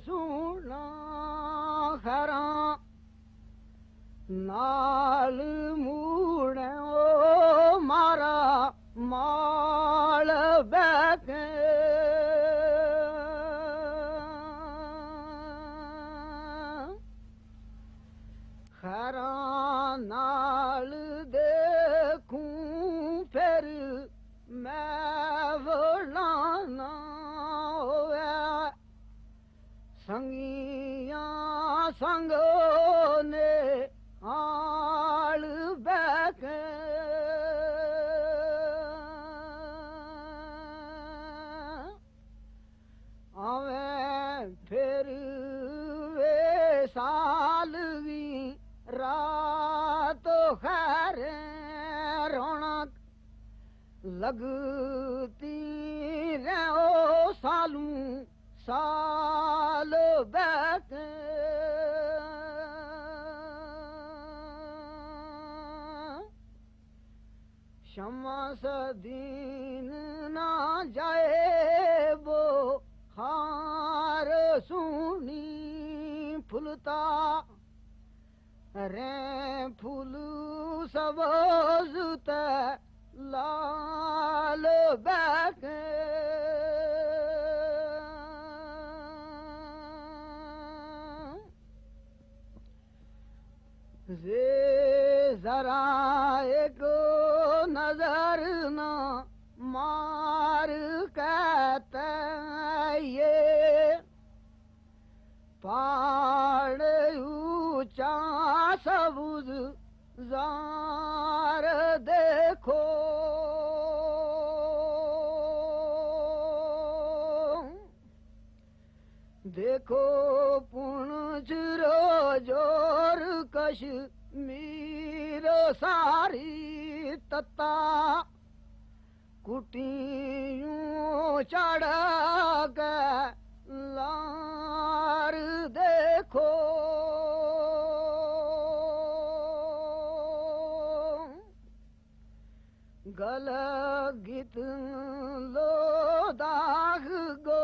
सुना खरा नाल मूड़े ओ मारा माल बैके खरा नाल देखूं फिर मैं वलाना होवे संगियां संगों ने आल बैके आवे फिर वे साल की रात खैर रौनक लगती रहो सालू साल बैठे शमस दीन ना जाए वो हार सुनी फुलता रे फूल सबज लाल बैठे जे जरा एक नजर न मार कहते ये पहाड़ ऊंचा सबुज जार देखो देखो पुंछ रो जोर कश मीरो सारी तता कुटियों चढ़ के लार देखो गल गीत लो दाग गो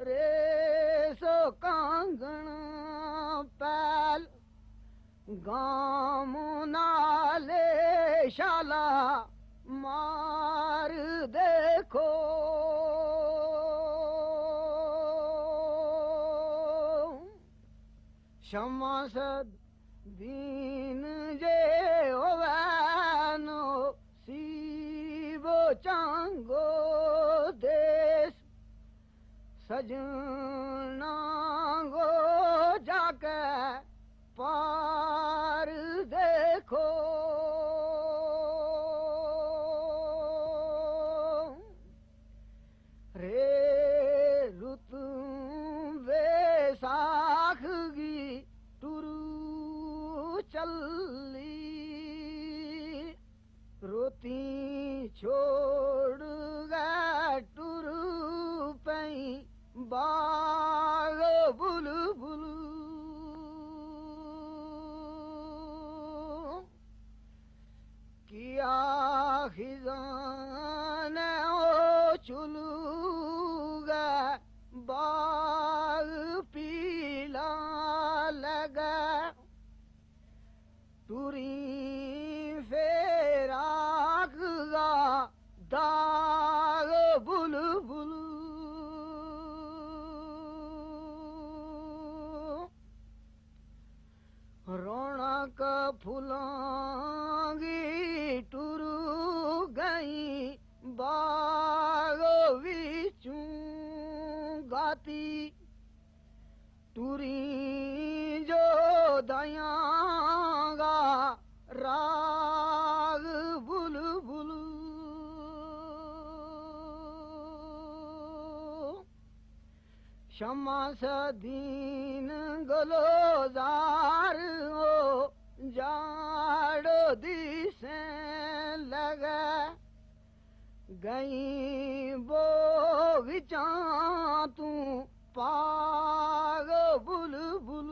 रे सो कांगण पैल गाम नाले शाला मार देखो शमसद दीन जे ओवैनो सीबो चांगो देश सजना गो जाके पार देखो रे रुत वैसाख की टुरू चली रोती छोड़ गए टुरू पई बाग बुलबुल किया खिजान ओ चुलूगा बाग पीला लगा टुरी फेराग गा दाग बुलबुल रौनक फुलांगी टुरू गई बाग विचू गाती टुरी जो दयांगा राग बुलबुल शमस दीन गलोजार हो जाड़ो दिसे लगा गई वो विचां तू पाग बुलबुल